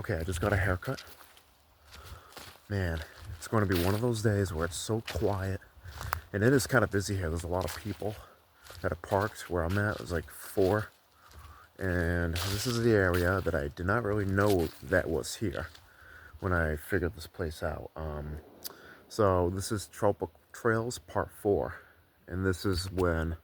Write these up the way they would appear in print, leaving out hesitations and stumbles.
Okay, I just got a haircut. Man, it's going to be one of those days where it's so quiet. And it is kind of busy here. There's a lot of people that are parked where I'm at. There's like 4. And this is the area that I did not really know that was here when I figured this place out. So this is Trout Trails Part 4. And this is when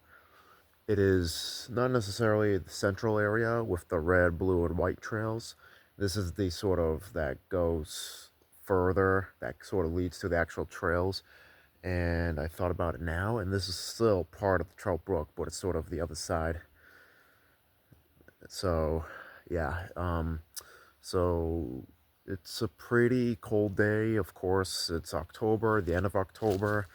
it is not necessarily the central area with the red, blue, and white trails. This is the sort of that goes further, that sort of leads to the actual trails. And I thought about it now, and this is still part of the Trout Brook, but it's sort of the other side. So, yeah. So it's a pretty cold day. Of course, it's October, the end of October.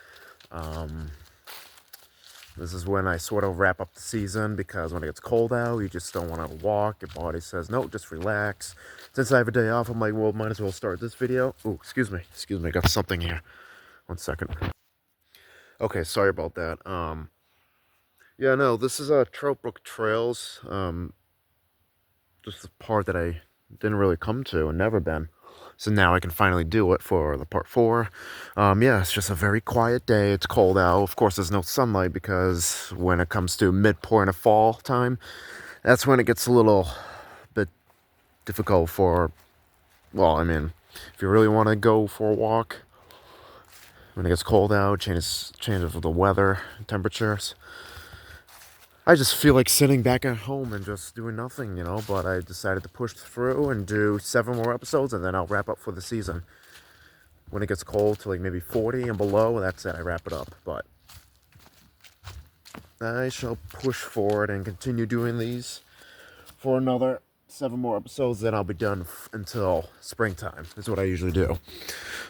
This is when I sort of wrap up the season, because when it gets cold out, you just don't want to walk. Your body says, no, just relax. Since I have a day off, I'm like, well, might as well start this video. Oh, excuse me, I got something here. 1 second. Okay, sorry about that. Yeah, no, this is Trout Brook Trails. Just the part that I didn't really come to and never been. So now I can finally do it for the part 4. Yeah, it's just a very quiet day. It's cold out. Of course, there's no sunlight, because when it comes to midpoint of fall time, that's when it gets a little bit difficult for, well, I mean, if you really want to go for a walk, when it gets cold out, changes of the weather, temperatures, I just feel like sitting back at home and just doing nothing, but I decided to push through and do 7 more episodes, and then I'll wrap up for the season. When it gets cold to like maybe 40 and below, that's it, I wrap it up. But I shall push forward and continue doing these for another 7 more episodes, then I'll be done until springtime. That's what I usually do.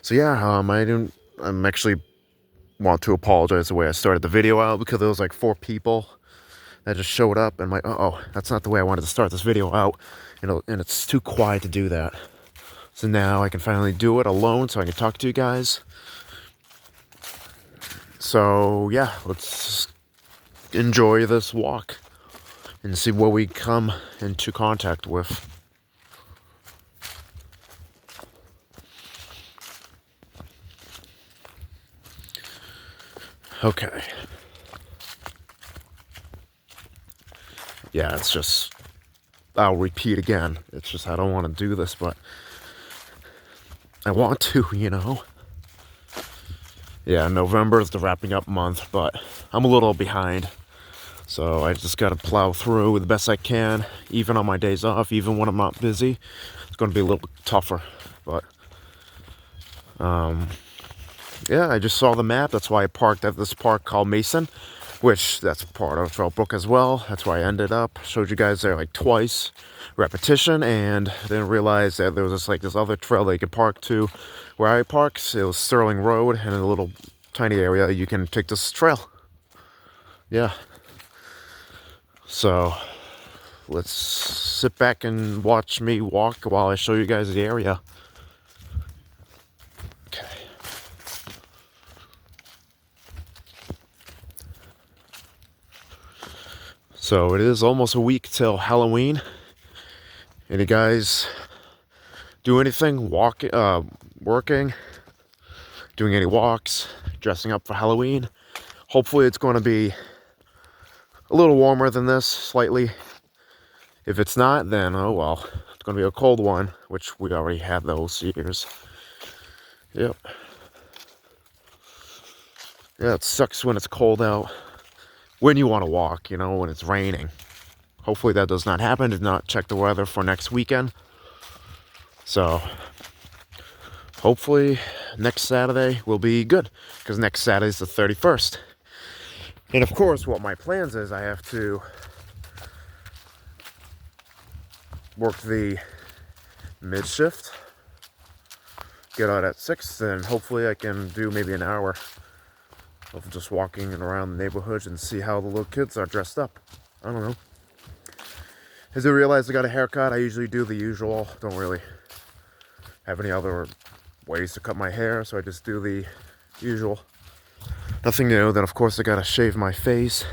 So yeah, I'm actually want to apologize the way I started the video out, because there was like 4 people that just showed up, and I'm like, oh, that's not the way I wanted to start this video out, and it's too quiet to do that. So now I can finally do it alone, so I can talk to you guys. So yeah, let's enjoy this walk and see what we come into contact with. Okay. Yeah, it's just, I'll repeat again. It's just, I don't want to do this, but I want to, Yeah, November is the wrapping up month, but I'm a little behind. So I just got to plow through the best I can, even on my days off, even when I'm not busy. It's going to be a little tougher, but yeah, I just saw the map. That's why I parked at this park called Mason, which that's part of Trout Brook as well. That's where I ended up. Showed you guys there like twice, repetition, and didn't realize that there was just like this other trail that you could park to where I parked. It was Sterling Road, and in a little tiny area you can take this trail. Yeah. So let's sit back and watch me walk while I show you guys the area. Okay. So it is almost a week till Halloween. Any guys do anything? Working? Doing any walks? Dressing up for Halloween? Hopefully it's going to be a little warmer than this, slightly. If it's not, then oh well. It's going to be a cold one, which we already had those years. Yep. Yeah, it sucks when it's cold out. When you want to walk, when it's raining. Hopefully that does not happen. Did not check the weather for next weekend. So hopefully next Saturday will be good, because next Saturday is the 31st. And of course, what my plans is, I have to work the mid shift, get out at 6, and hopefully I can do maybe an hour of just walking around the neighborhood and see how the little kids are dressed up. I don't know. As I realized I got a haircut, I usually do the usual. Don't really have any other ways to cut my hair, so I just do the usual. Nothing new. Then of course I gotta shave my face.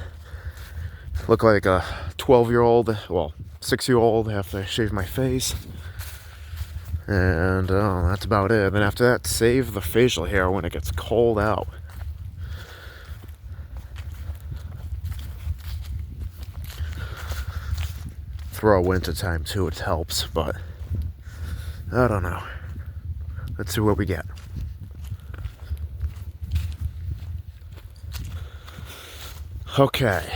Look like a 12-year-old, well, 6-year-old. I have to shave my face. And that's about it. Then after that, save the facial hair when it gets cold out. Throw winter time too, it helps, but I don't know. Let's see what we get. Okay.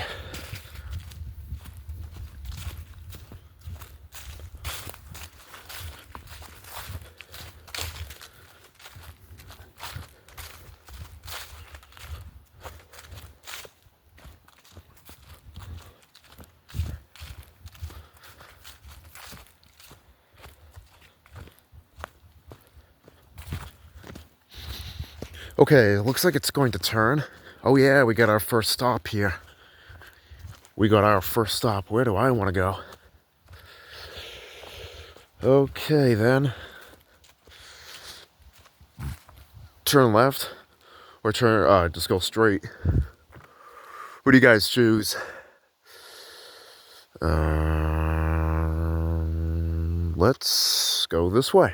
Okay, looks like it's going to turn. Oh yeah, we got our first stop here. We got our first stop. Where do I want to go? Okay, then. Turn left or turn, just go straight. What do you guys choose? Let's go this way.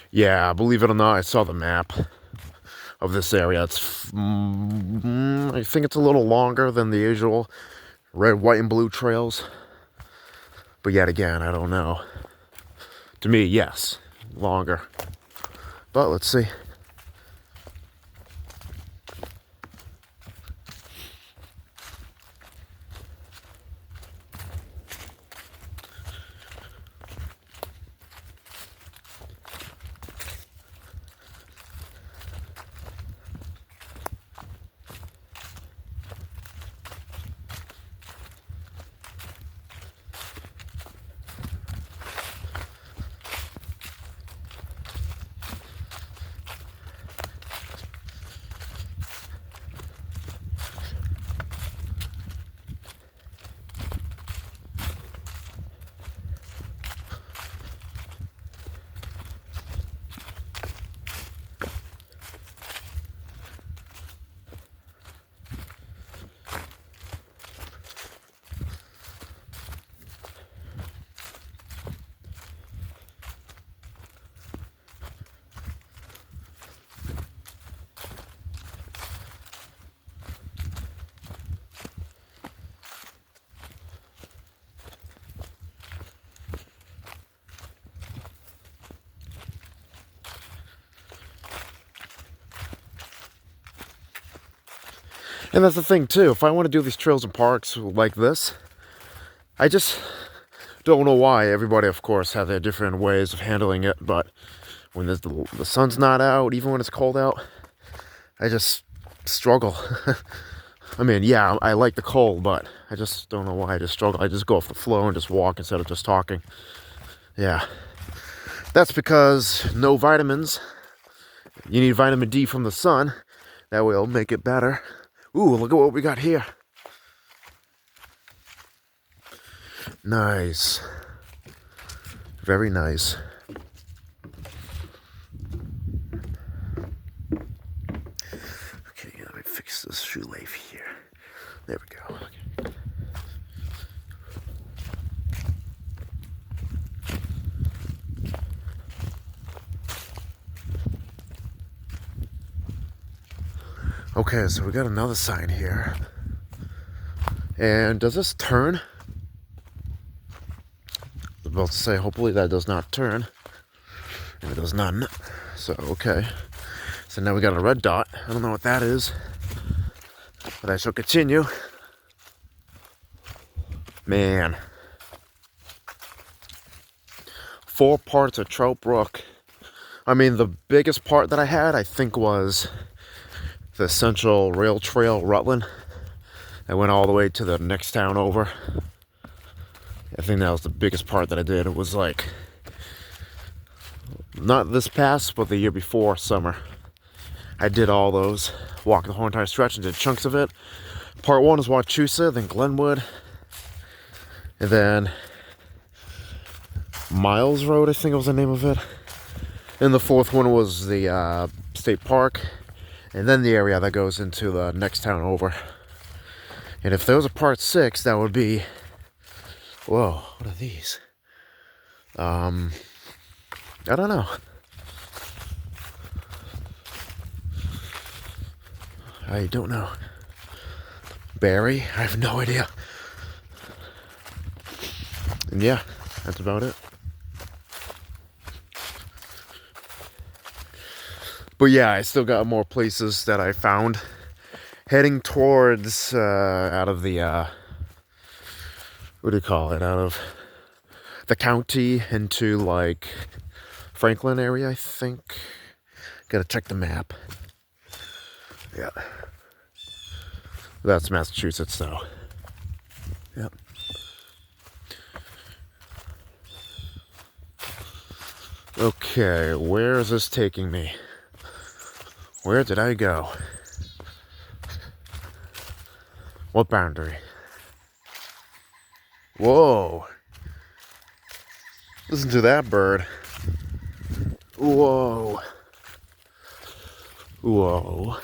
Yeah, believe it or not, I saw the map of this area. It's, I think it's a little longer than the usual red, white, and blue trails. But yet again, I don't know. To me, yes, longer. But let's see. And that's the thing too, if I want to do these trails and parks like this, I just don't know why. Everybody, of course, have their different ways of handling it, but when the sun's not out, even when it's cold out, I just struggle. I mean, yeah, I like the cold, but I just don't know why I just struggle. I just go off the flow and just walk instead of just talking. Yeah. That's because no vitamins. You need vitamin D from the sun. That will make it better. Ooh, look at what we got here. Nice. Very nice. Okay, let me fix this shoelace here. There we go. Okay, so we got another sign here. And does this turn? I was about to say, hopefully that does not turn. And it does not. So, okay. So now we got a red dot. I don't know what that is. But I shall continue. Man. 4 parts of Trout Brook. I mean, the biggest part that I had, I think, was the Central Rail Trail, Rutland. I went all the way to the next town over. I think that was the biggest part that I did. It was like, not this past, but the year before, summer. I did all those. Walked the whole entire stretch and did chunks of it. Part 1 is Wachusett, then Glenwood. And then Miles Road, I think was the name of it. And the 4th one was the State Park. And then the area that goes into the next town over. And if there was a part 6, that would be... Whoa, what are these? I don't know. I don't know. Berry? I have no idea. And yeah, that's about it. But yeah, I still got more places that I found. Heading towards, out of the, what do you call it? Out of the county into, like, Franklin area, I think. Gotta check the map. Yeah. That's Massachusetts, though. Yep. Okay, where is this taking me? Where did I go? What boundary? Whoa. Listen to that bird. Whoa. Whoa.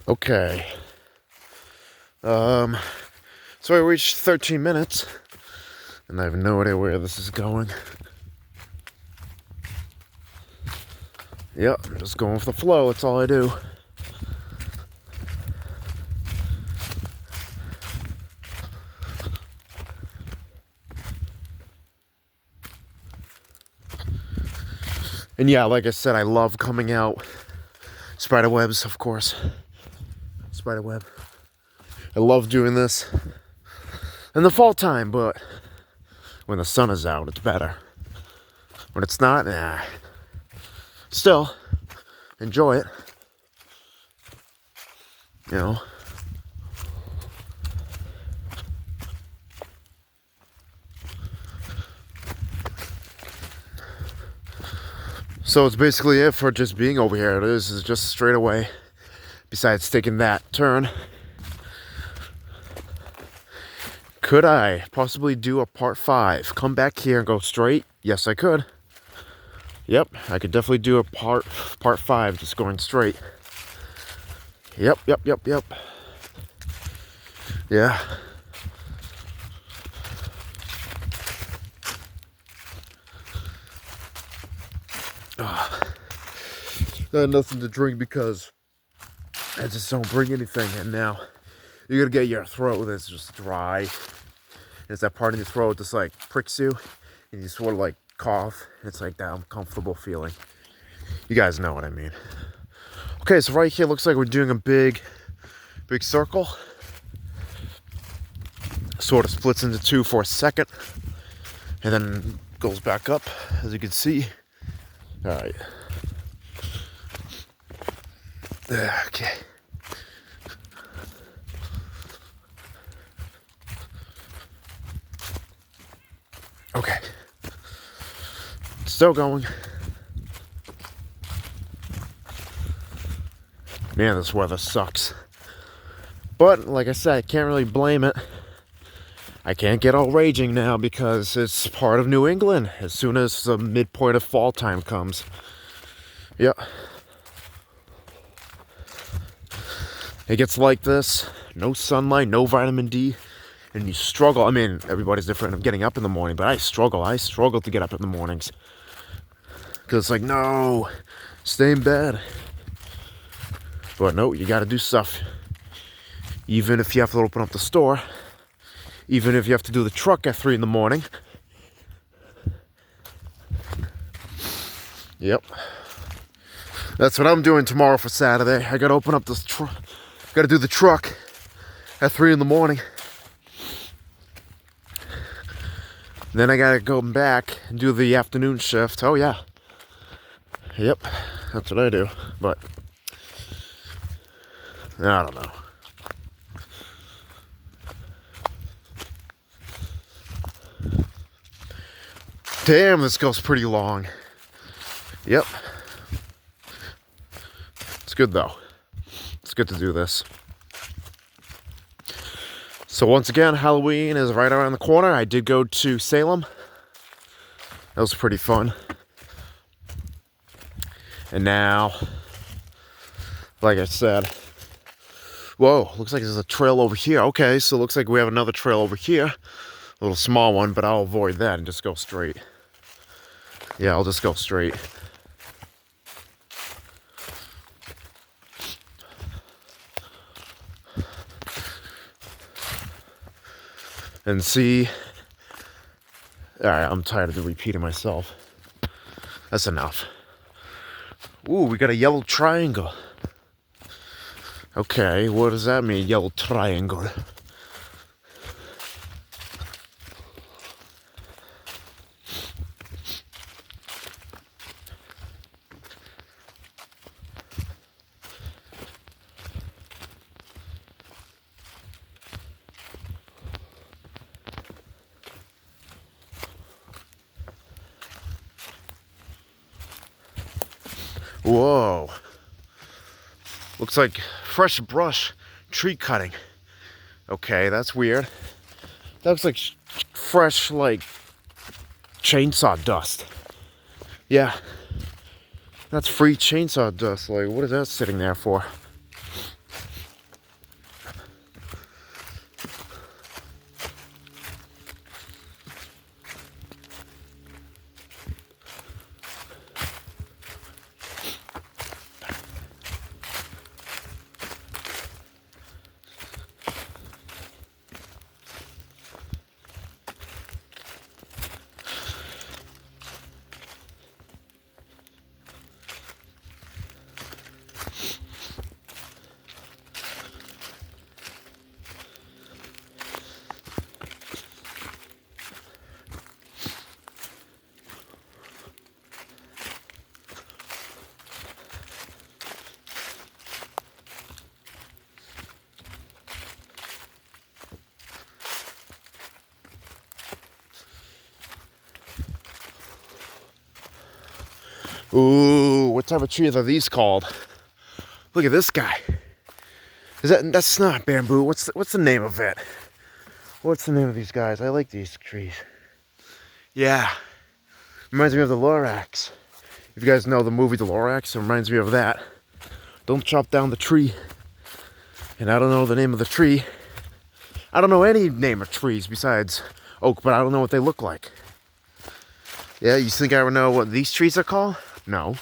Okay. So I reached 13 minutes, and I have no idea where this is going. Yep, I'm just going with the flow, that's all I do. And yeah, like I said, I love coming out. Spider webs, of course. Spider web. I love doing this in the fall time, but when the sun is out, it's better. When it's not, nah. Still, enjoy it. You know. So it's basically it for just being over here. It is just straight away. Besides taking that turn. Could I possibly do a part 5? Come back here and go straight? Yes, I could. Yep, I could definitely do a part 5 just going straight. Yep. Yeah. I had nothing to drink because I just don't bring anything, and now you're gonna get your throat that's just dry. It's that part in your throat just like pricks you, and you sort of like cough. It's like that uncomfortable feeling. You guys know what I mean. Okay, so right here looks like we're doing a big circle. Sort of splits into 2 for a second, and then goes back up, as you can see. All right. Okay. Okay. Still going. Man, this weather sucks. But, like I said, I can't really blame it. I can't get all raging now because it's part of New England as soon as the midpoint of fall time comes. Yep. It gets like this, no sunlight, no vitamin D, and you struggle. I mean, everybody's different. I'm getting up in the morning, but I struggle to get up in the mornings. Because it's like, no, stay in bed. But no, you gotta do stuff. Even if you have to open up the store, even if you have to do the truck at 3 in the morning. Yep. That's what I'm doing tomorrow for Saturday. I gotta open up this truck. Gotta do the truck at 3 in the morning. Then I gotta go back and do the afternoon shift. Oh yeah. Yep. That's what I do. But I don't know. Damn, this goes pretty long. Yep. It's good though. It's good to do this. So once again, Halloween is right around the corner. I did go to Salem. That was pretty fun. And now, like I said, whoa, looks like there's a trail over here. Okay, so it looks like we have another trail over here. A little small one, but I'll avoid that and just go straight. Yeah, I'll just go straight. And see. Alright, I'm tired of repeating myself. That's enough. Ooh, we got a yellow triangle. Okay, what does that mean, yellow triangle? Whoa. Looks like fresh brush tree cutting. Okay, that's weird. That looks like fresh, like, chainsaw dust. Yeah. That's free chainsaw dust. Like, what is that sitting there for? Ooh, what type of trees are these called? Look at this guy. That's not bamboo. What's the name of it? What's the name of these guys? I like these trees. Yeah. Reminds me of the Lorax. If you guys know the movie The Lorax, it reminds me of that. Don't chop down the tree. And I don't know the name of the tree. I don't know any name of trees besides oak, but I don't know what they look like. Yeah, you think I would know what these trees are called? No.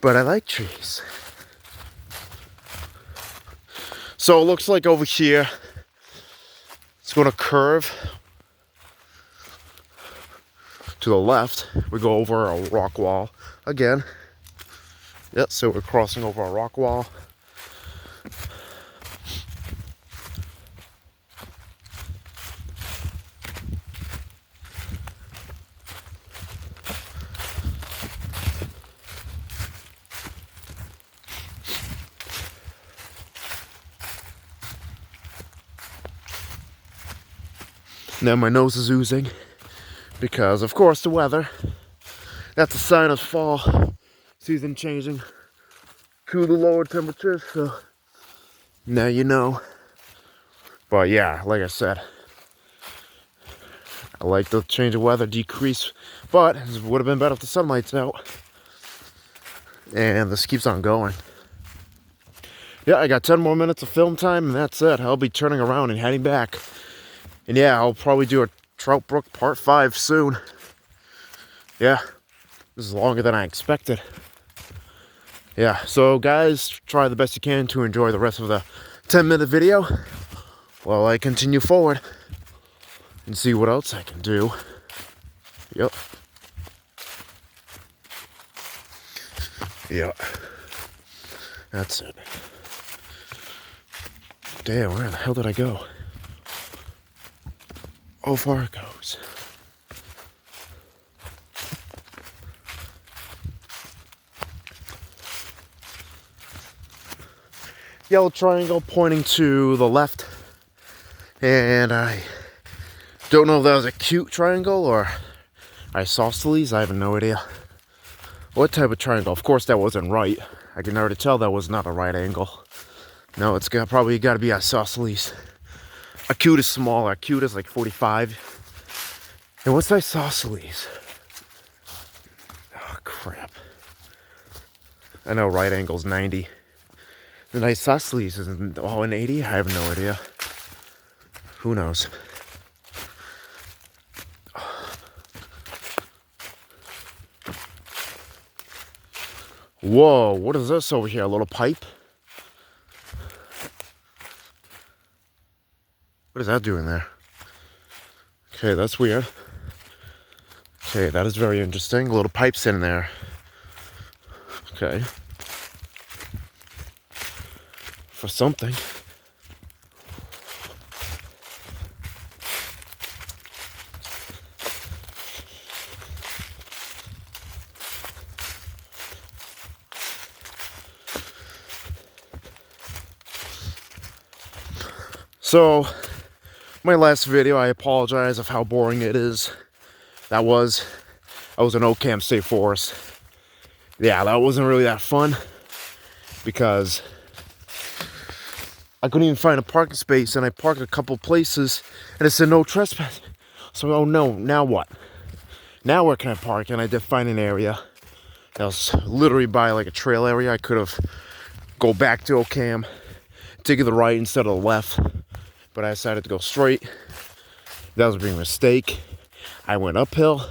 But I like trees. So it looks like over here, it's going to curve to the left. We go over a rock wall again. Yep, so we're crossing over a rock wall. Now my nose is oozing because, of course, the weather. That's a sign of fall season changing to the lower temperatures. So now you know. But yeah, like I said, I like the change of weather decrease, but it would have been better if the sunlight's out. And this keeps on going. Yeah, I got 10 more minutes of film time, and that's it. I'll be turning around and heading back. And yeah, I'll probably do a Trout Brook Part 5 soon. Yeah, this is longer than I expected. Yeah, so guys, try the best you can to enjoy the rest of the 10-minute video while I continue forward and see what else I can do. Yep. Yeah. That's it. Damn, where the hell did I go? Oh, far it goes. Yellow triangle pointing to the left. And I don't know if that was a cute triangle or isosceles. I have no idea. What type of triangle? Of course, that wasn't right. I can already tell that was not a right angle. No, it's probably got to be isosceles. Acute is smaller. Acute is like 45. And what's isosceles? Oh, crap. I know right angle's 90. The isosceles is an 80? I have no idea. Who knows? Whoa, what is this over here? A little pipe? What is that doing there? Okay, that's weird. Okay, that is very interesting. Little pipes in there. Okay. For something. So, my last video, I apologize of how boring it is. I was in Ocam State Forest. Yeah, that wasn't really that fun because I couldn't even find a parking space, and I parked a couple places and it said no trespass. So, oh no, now what? Now where can I park? And I did find an area that was literally by like a trail area. I could have go back to Ocam, take the right instead of the left, but I decided to go straight. That was a big mistake. I went uphill.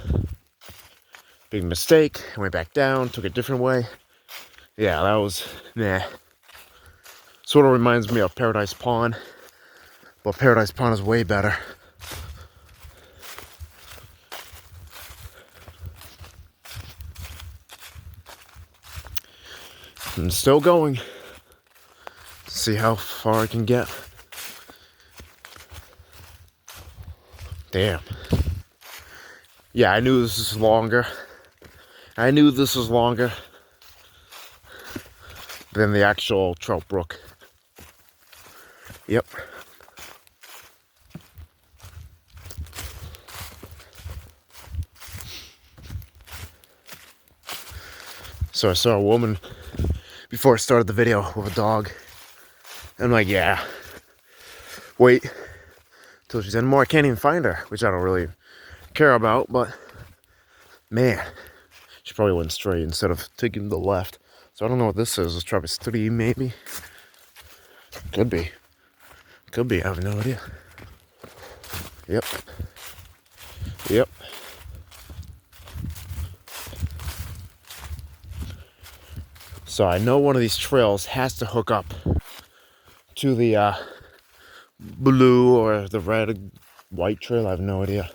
Big mistake. I went back down, took a different way. Yeah, that was, nah. Sort of reminds me of Paradise Pond, but Paradise Pond is way better. I'm still going. See how far I can get. Damn. Yeah, I knew this was longer. I knew this was longer than the actual Trout Brook. Yep. So I saw a woman before I started the video with a dog. I'm like, yeah. Wait till she's in more. I can't even find her, which I don't really care about, but man, she probably went straight instead of taking the left. So I don't know what this is. It's Travis 3 maybe. Could be. Could be. I have no idea. Yep. Yep. So I know one of these trails has to hook up to the blue or the red, white trail. I have no idea.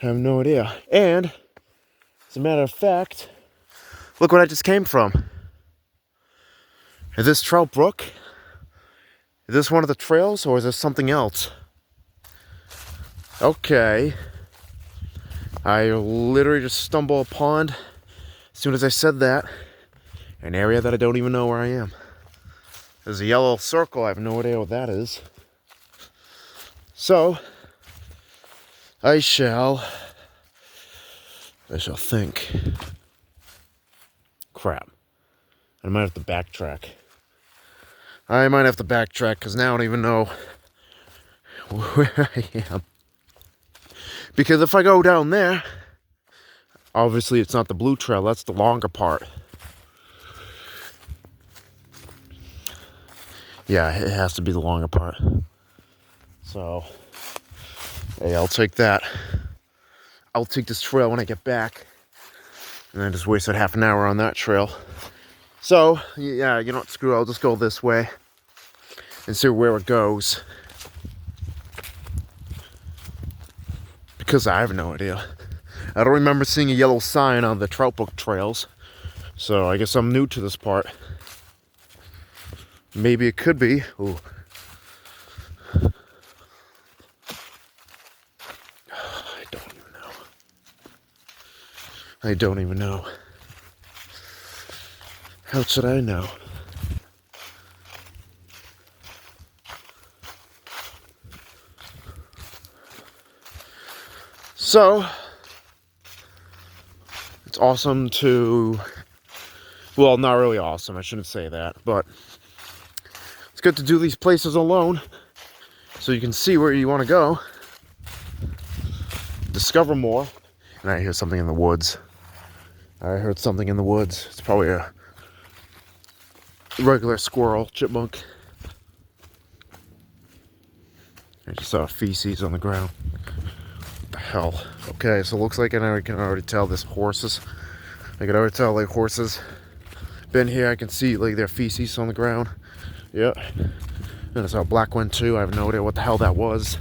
I have no idea. And as a matter of fact, look what I just came from. Is this Trout Brook? Is this one of the trails, or is this something else? Okay. I literally just stumbled upon, as soon as I said that, an area that I don't even know where I am. There's a yellow circle. I have no idea what that is. So, I shall think. Crap. I might have to backtrack. Because now I don't even know where I am. Because if I go down there, obviously it's not the blue trail, that's the longer part. Yeah, it has to be the longer part. So, hey, I'll take that. I'll take this trail when I get back. And I just wasted half an hour on that trail. So, yeah, you know what, screw it, I'll just go this way and see where it goes. Because I have no idea. I don't remember seeing a yellow sign on the Trout Brook trails. So I guess I'm new to this part. Maybe it could be. Ooh. I don't even know. I don't even know. How should I know? So, it's awesome to, well, not really awesome, I shouldn't say that, but it's good to do these places alone so you can see where you want to go, discover more. And I hear something in the woods. I heard something in the woods. It's probably a regular squirrel, chipmunk. I just saw feces on the ground. What the hell? Okay, so it looks like I can already tell this horses. I can already tell like horses been here. I can see like their feces on the ground. Yep. And I saw a black one too. I have no idea what the hell that was.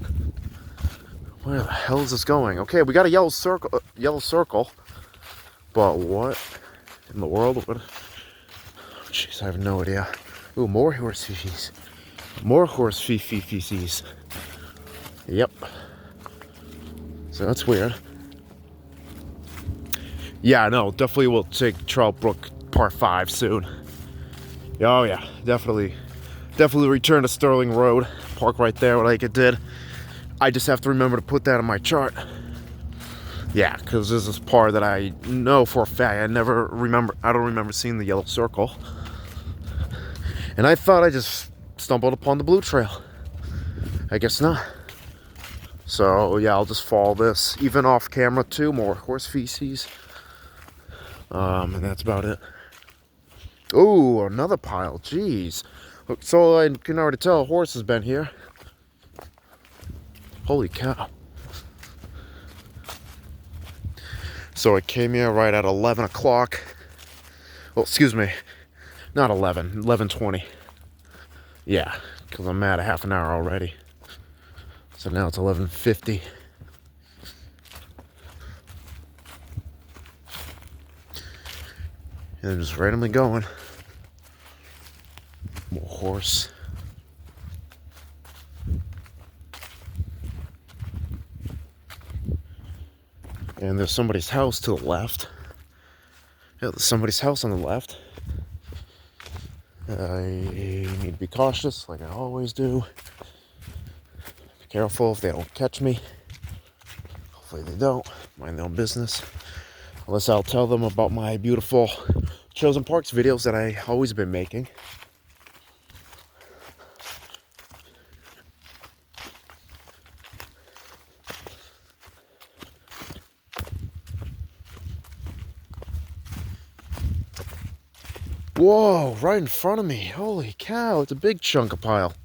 Where the hell is this going? Okay, we got a yellow circle. But what in the world? What? Jeez, I have no idea. Ooh, more horse feces. More horse feces. Yep. So that's weird. Yeah, no, definitely we'll take Trout Brook Part 5 soon. Oh yeah, definitely return to Sterling Road. Park right there like it did. I just have to remember to put that on my chart. Yeah, because this is part that I know for a fact. I don't remember seeing the yellow circle. And I thought I just stumbled upon the blue trail. I guess not. So yeah, I'll just follow this. Even off camera too, more horse feces. And that's about it. Ooh, another pile, jeez. So I can already tell a horse has been here. Holy cow. So I came here right at 11 o'clock. Well, excuse me, not 11, 11:20. Yeah, because I'm at a half an hour already. So now it's 11:50. And I'm just randomly going. More horse. And there's somebody's house to the left. Yeah, there's somebody's house on the left. I need to be cautious, like I always do. Be careful if they don't catch me. Hopefully they don't. Mind their own business. Unless I'll tell them about my beautiful Chosen Parks videos that I always been making. Whoa, right in front of me. Holy cow, it's a big chunk of pile.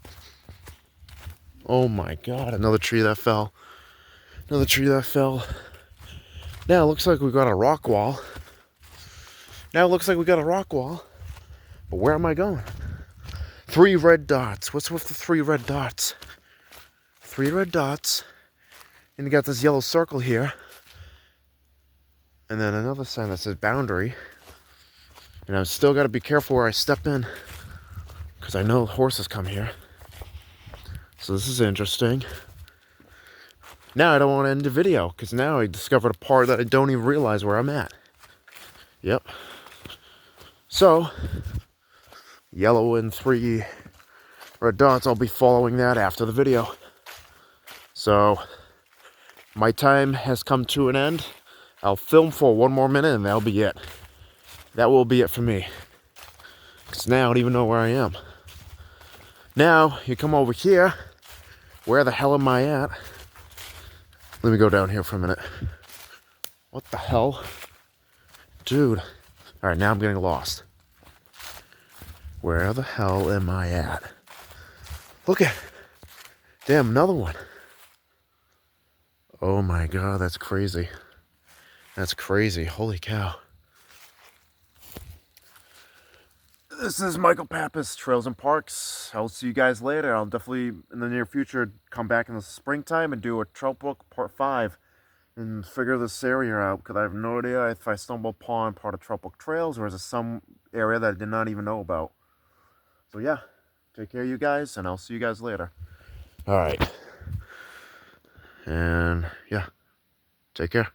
Oh my god, another tree that fell. Another tree that fell. Now it looks like we got a rock wall. But where am I going? 3 red dots. What's with the 3 red dots? 3 red dots. And you got this yellow circle here. And then another sign that says boundary. And I've still got to be careful where I step in, because I know horses come here. So this is interesting. Now I don't want to end the video, because now I discovered a part that I don't even realize where I'm at. Yep. So, yellow and 3 red dots, I'll be following that after the video. So, my time has come to an end. I'll film for 1 more minute and that'll be it. That will be it for me. Because now I don't even know where I am. Now, you come over here. Where the hell am I at? Let me go down here for a minute. What the hell? Dude. Alright, now I'm getting lost. Where the hell am I at? Look at. Damn, another one. Oh my god, that's crazy. That's crazy. Holy cow. This is Michael Pappas, Trails and Parks. I'll see you guys later. I'll definitely, in the near future, come back in the springtime and do a Trout Book Part 5 and figure this area out, because I have no idea if I stumble upon part of Trout Book Trails or is it some area that I did not even know about. So yeah, take care, you guys, and I'll see you guys later. All right. And yeah, take care.